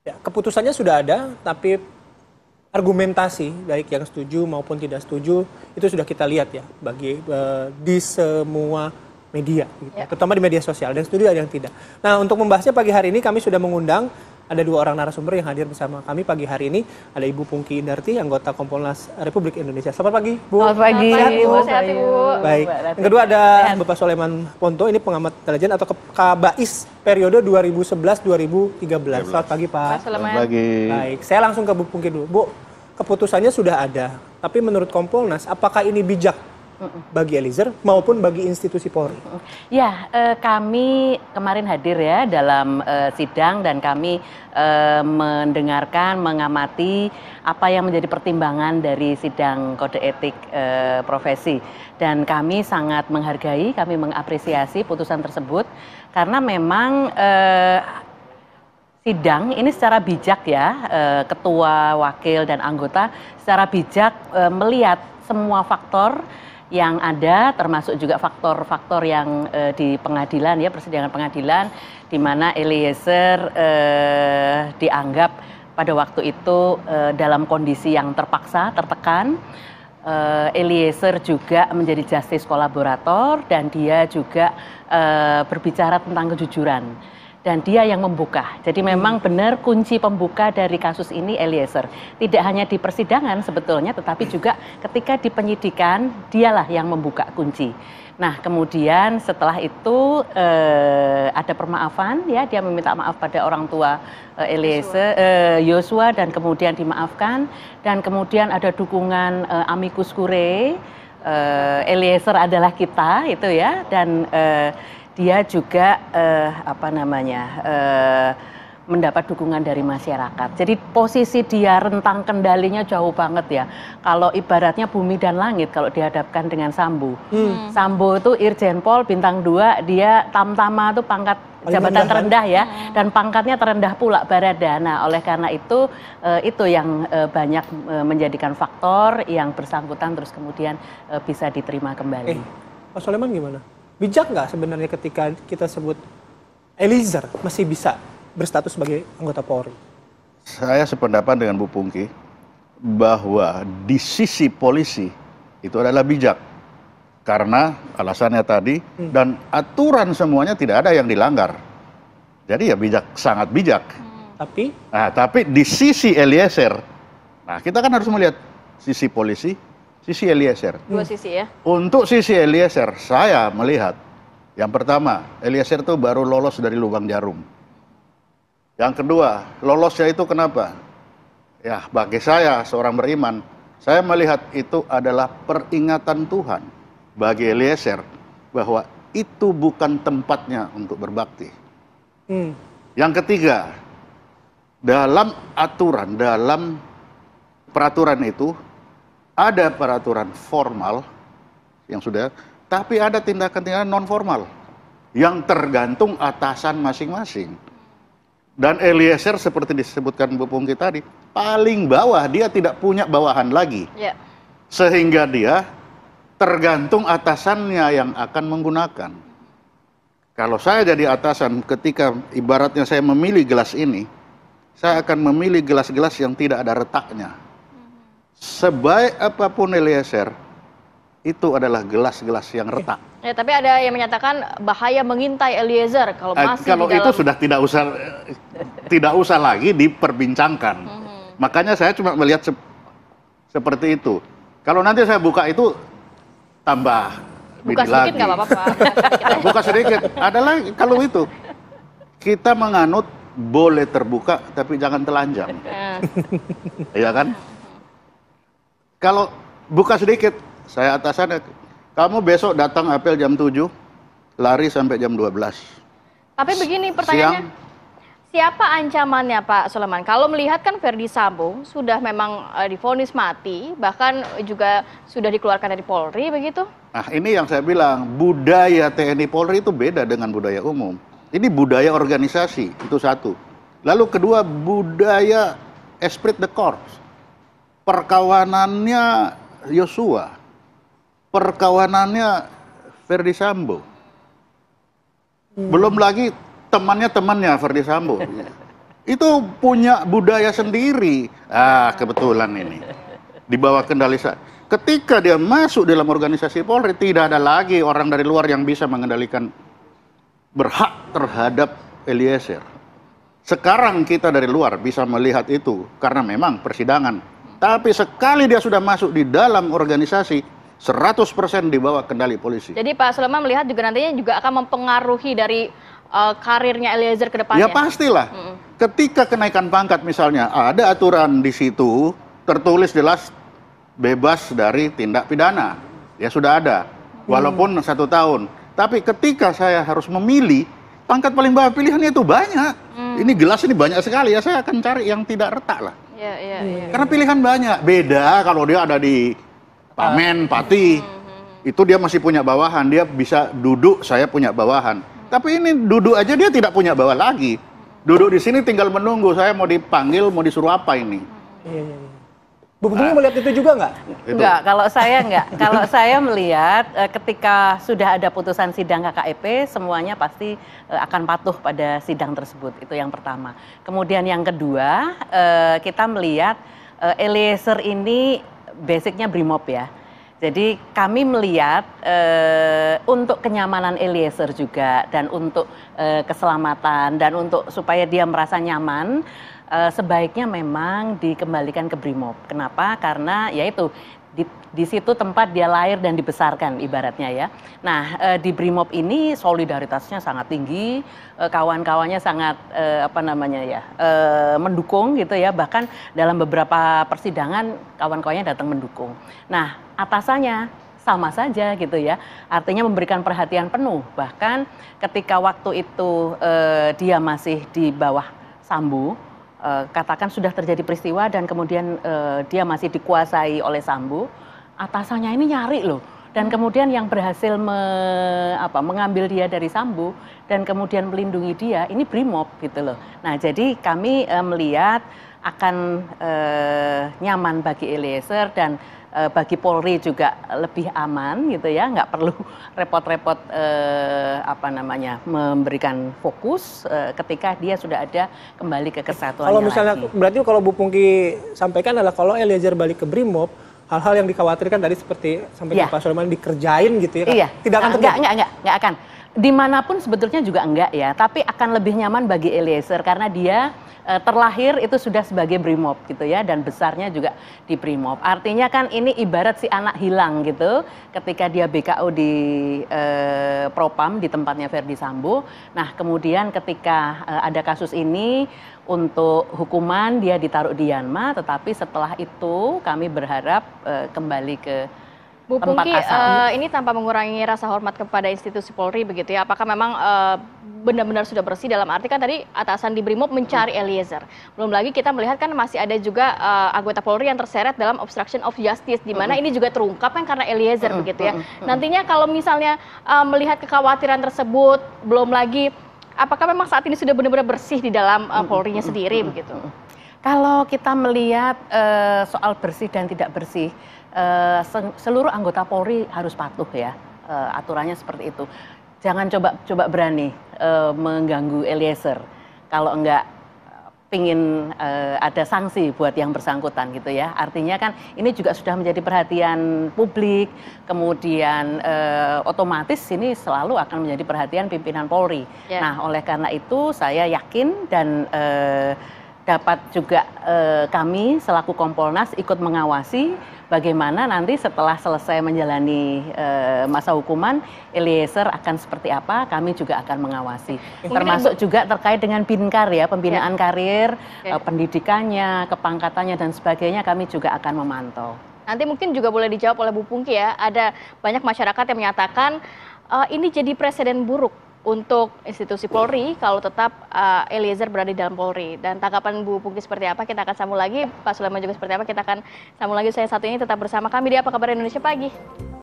Ya, keputusannya sudah ada, tapi argumentasi baik yang setuju maupun tidak setuju itu sudah kita lihat ya di semua media, gitu, terutama di media sosial, dan setuju ada yang tidak. Nah, untuk membahasnya pagi hari ini kami sudah mengundang ada 2 orang narasumber yang hadir bersama kami pagi hari ini. Ada Ibu Pungki Indarti, anggota Kompolnas Republik Indonesia. Selamat pagi, Bu. Selamat pagi, Bu. Sehat, Ibu. Baik. Yang kedua ada Bapak Soleman Ponto, ini pengamat intelijen atau Kabais periode 2011-2013. Selamat pagi, Pak. Selamat pagi. Baik, saya langsung ke Bu Pungki dulu. Bu, keputusannya sudah ada, tapi menurut Kompolnas, apakah ini bijak bagi Eliezer maupun bagi institusi Polri? Ya, kami kemarin hadir ya dalam sidang dan kami mendengarkan, mengamati apa yang menjadi pertimbangan dari sidang kode etik profesi. Dan kami sangat menghargai, kami mengapresiasi putusan tersebut karena memang sidang ini secara bijak ya, ketua, wakil, dan anggota secara bijak melihat semua faktor yang ada, termasuk juga faktor-faktor yang di pengadilan ya, persidangan pengadilan, di mana Eliezer dianggap pada waktu itu dalam kondisi yang terpaksa, tertekan. Eliezer juga menjadi justice kolaborator dan dia juga berbicara tentang kejujuran. Dan dia yang membuka. Jadi memang benar kunci pembuka dari kasus ini Eliezer. Tidak hanya di persidangan sebetulnya, tetapi juga ketika di penyidikan dialah yang membuka kunci. Nah, kemudian setelah itu ada permaafan, ya, dia meminta maaf pada orang tua Eliezer, Yosua, dan kemudian dimaafkan. Dan kemudian ada dukungan amicus curiae, Eliezer adalah kita, itu ya, dan dia juga mendapat dukungan dari masyarakat. Jadi posisi dia rentang kendalinya jauh banget ya. Kalau ibaratnya bumi dan langit kalau dihadapkan dengan Sambo. Sambo itu Irjen Pol bintang 2, dia tamtama itu pangkat jabatan terendah ya, dan pangkatnya terendah pula Barada. Nah, oleh karena itu yang banyak menjadikan faktor yang bersangkutan terus kemudian bisa diterima kembali. Pak Soleman gimana? Bijak nggak sebenarnya ketika kita sebut Eliezer masih bisa berstatus sebagai anggota Polri? Saya sependapat dengan Bu Pungki bahwa di sisi polisi itu adalah bijak. Karena alasannya tadi dan aturan semuanya tidak ada yang dilanggar. Jadi ya bijak, sangat bijak. Tapi di sisi Eliezer, nah kita kan harus melihat sisi polisi, sisi Eliezer. Dua sisi ya. Untuk sisi Eliezer, saya melihat yang pertama, Eliezer itu baru lolos dari lubang jarum. Yang kedua, lolosnya itu kenapa? Ya, bagi saya seorang beriman, saya melihat itu adalah peringatan Tuhan bagi Eliezer bahwa itu bukan tempatnya untuk berbakti. Yang ketiga, dalam aturan, dalam peraturan itu ada peraturan formal yang sudah, tapi ada tindakan-tindakan non formal yang tergantung atasan masing-masing. Dan Eliezer seperti disebutkan Bu Pungki tadi, paling bawah, dia tidak punya bawahan lagi. Sehingga dia tergantung atasannya yang akan menggunakan. Kalau saya jadi atasan, ketika ibaratnya saya memilih gelas ini, saya akan memilih gelas-gelas yang tidak ada retaknya. Sebaik apapun Eliezer, itu adalah gelas-gelas yang retak. Ya, tapi ada yang menyatakan bahaya mengintai Eliezer kalau masih kalau di dalam... itu sudah tidak usah lagi diperbincangkan. Makanya saya cuma melihat seperti itu. Kalau nanti saya buka itu tambah buka sedikit nggak apa-apa. Buka sedikit. Ada lagi kalau itu kita menganut boleh terbuka tapi jangan telanjang. Iya kan? Kalau buka sedikit, saya atasannya, kamu besok datang apel jam 7, lari sampai jam 12. Tapi begini pertanyaannya, siapa ancamannya Pak Soleman? Kalau melihat kan Verdi Sambo sudah memang divonis mati, bahkan juga sudah dikeluarkan dari Polri, begitu? Nah, ini yang saya bilang, budaya TNI Polri itu beda dengan budaya umum. Ini budaya organisasi, itu satu. Lalu kedua, budaya esprit de corps. Perkawanannya Yosua, perkawanannya Verdi Sambo. Belum lagi temannya Verdi Sambo. itu punya budaya sendiri. Kebetulan ini di bawah kendali saya. Ketika dia masuk dalam organisasi Polri, tidak ada lagi orang dari luar yang bisa mengendalikan berhak terhadap Eliezer. Sekarang kita dari luar bisa melihat itu karena memang persidangan. Tapi sekali dia sudah masuk di dalam organisasi, 100% di bawah kendali polisi. Jadi Pak Suleman melihat juga nantinya juga akan mempengaruhi dari karirnya Eliezer ke depannya? Ya pastilah. Ketika kenaikan pangkat misalnya, ada aturan di situ, tertulis jelas bebas dari tindak pidana. Ya sudah ada, walaupun 1 tahun. Tapi ketika saya harus memilih, pangkat paling bawah pilihannya itu banyak. Ini gelas ini banyak sekali, ya saya akan cari yang tidak retak lah. Karena pilihan banyak. Beda kalau dia ada di Pamen, Pati, itu dia masih punya bawahan, dia bisa duduk, saya punya bawahan. Tapi ini duduk aja dia tidak punya bawah lagi. Duduk di sini tinggal menunggu, saya mau dipanggil, mau disuruh apa ini. Bu Pungki melihat itu juga nggak? Enggak, kalau saya enggak. Kalau saya melihat ketika sudah ada putusan sidang KKEP, semuanya pasti akan patuh pada sidang tersebut. Itu yang pertama. Kemudian yang kedua, kita melihat Eliezer ini basicnya Brimob ya. Jadi kami melihat untuk kenyamanan Eliezer juga dan untuk keselamatan dan untuk supaya dia merasa nyaman, sebaiknya memang dikembalikan ke Brimob. Kenapa? Karena yaitu di situ tempat dia lahir dan dibesarkan ibaratnya ya. Nah di Brimob ini solidaritasnya sangat tinggi, kawan-kawannya sangat mendukung gitu ya. Bahkan dalam beberapa persidangan kawan-kawannya datang mendukung. Nah atasannya sama saja gitu ya, artinya memberikan perhatian penuh. Bahkan ketika waktu itu dia masih di bawah Sambo, katakan sudah terjadi peristiwa dan kemudian dia masih dikuasai oleh Sambo, atasannya ini nyari loh. Dan kemudian yang berhasil mengambil dia dari Sambo dan kemudian melindungi dia, ini Brimob gitu loh. Nah jadi kami melihat akan nyaman bagi Eliezer dan bagi Polri juga lebih aman gitu ya, nggak perlu repot-repot memberikan fokus ketika dia sudah ada kembali ke kesatuannya. Kalau misalnya lagi. berarti kalau Bu Pungki sampaikan adalah kalau Eliezer balik ke Brimob, hal-hal yang dikhawatirkan tadi seperti sampai Pak Suleman dikerjain gitu ya, iya. tidak akan terjadi. Enggak akan. Dimanapun sebetulnya juga enggak ya, tapi akan lebih nyaman bagi Eliezer karena dia terlahir itu sudah sebagai Brimob gitu ya, dan besarnya juga di Brimob. Artinya kan ini ibarat si anak hilang gitu ketika dia BKO di Propam di tempatnya Verdi Sambo. Nah kemudian ketika ada kasus ini untuk hukuman dia ditaruh di Yanma, tetapi setelah itu kami berharap kembali ke Bu tempat Pungki, asal. ini tanpa mengurangi rasa hormat kepada institusi Polri begitu ya, apakah memang benar-benar sudah bersih dalam arti kan tadi atasan di Brimob mencari Eliezer. Belum lagi kita melihat kan masih ada juga anggota Polri yang terseret dalam obstruction of justice, di mana ini juga terungkap kan karena Eliezer begitu ya. Nantinya kalau misalnya melihat kekhawatiran tersebut, belum lagi apakah memang saat ini sudah benar-benar bersih di dalam Polri-nya sendiri begitu? Kalau kita melihat soal bersih dan tidak bersih, seluruh anggota Polri harus patuh ya, aturannya seperti itu. Jangan coba berani mengganggu Eliezer kalau enggak pingin ada sanksi buat yang bersangkutan gitu ya. Artinya kan ini juga sudah menjadi perhatian publik, kemudian otomatis ini selalu akan menjadi perhatian pimpinan Polri. Nah oleh karena itu saya yakin dan dapat juga kami selaku Kompolnas ikut mengawasi bagaimana nanti setelah selesai menjalani masa hukuman Eliezer akan seperti apa, kami juga akan mengawasi. Termasuk juga terkait dengan Binkar ya, pembinaan karir, pendidikannya, kepangkatannya dan sebagainya kami juga akan memantau. Nanti mungkin juga boleh dijawab oleh Bu Pungki ya, ada banyak masyarakat yang menyatakan ini jadi presiden buruk untuk institusi Polri kalau tetap Eliezer berada di dalam Polri. Dan tanggapan Bu Pungki seperti apa, kita akan sambung lagi. Pak Suleman juga seperti apa, kita akan sambung lagi. Saya satu ini tetap bersama kami di Apa Kabar Indonesia Pagi.